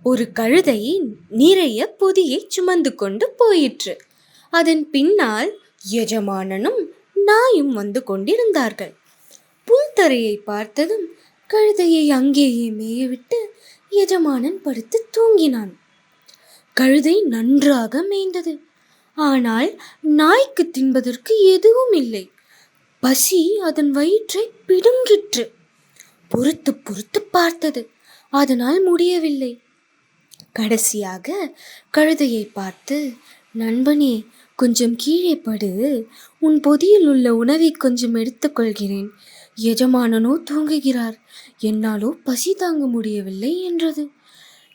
ஒரு கழுதை நிறைய பொதியை சுமந்து கொண்டு போயிற்று. அதன் பின்னால் எஜமானனும் நாயும் வந்து கொண்டிருந்தார்கள். புல்தரையை பார்த்ததும் கழுதையை அங்கேயே மேயவிட்டு எஜமானன் படுத்து தூங்கினான். கழுதை நன்றாக மேய்ந்தது. ஆனால் நாய்க்கு தின்பதற்கு எதுவும் இல்லை. பசி அதன் வயிற்றை பிடுங்கிற்று. பொறுத்து பொறுத்து பார்த்தது. அதனால் முடியவில்லை. கடைசியாக கழுதையை பார்த்து, நண்பனே, கொஞ்சம் கீழே படு, உன் பொதியில் உள்ள உணவை கொஞ்சம் எடுத்துக்கொள்கிறேன். எஜமானனோ தூங்குகிறார், என்னாலோ பசி தாங்க முடியவில்லை என்றது.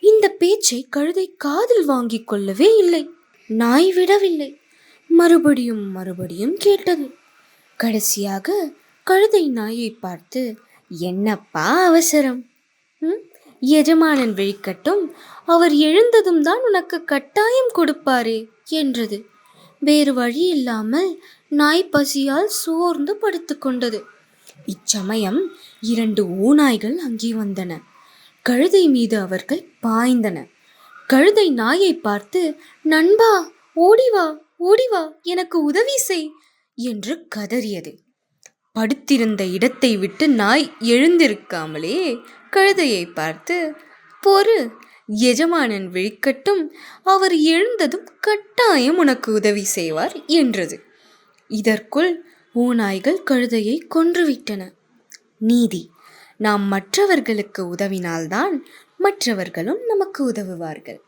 இந்த பேச்சை கழுதை காதில் வாங்கிக் கொள்ளவே இல்லை. நாய் விடவில்லை. மறுபடியும் மறுபடியும் கேட்டது. கடைசியாக கழுதை நாயை பார்த்து, என்னப்பா அவசரம்? எஜமானன் விழிக்கட்டும், அவர் எழுந்ததும் தான் உனக்கு கட்டாயம் கொடுப்பாரே என்றது. வேறு வழி இல்லாமல் நாய் பசியால் சோர்ந்து படுத்து கொண்டது. இச்சமயம் 2 ஓநாய்கள் அங்கே வந்தன. கழுதை மீது அவர்கள் பாய்ந்தன. கழுதை நாயை பார்த்து, நண்பா, ஓடிவா ஓடிவா, எனக்கு உதவி செய் என்று கதறியது. படுத்திருந்த இடத்தை விட்டு நாய் எழுந்திருக்காமலே கழுதையை பார்த்து, பொறு, எஜமானன் விழிக்கட்டும், அவர் எழுந்ததும் கட்டாயம் உனக்கு உதவி செய்வார் என்றது. இதற்குள் ஓநாய்கள் கழுதையை கொன்றுவிட்டன. நீதி: நாம் மற்றவர்களுக்கு உதவினால்தான் மற்றவர்களும் நமக்கு உதவுவார்கள்.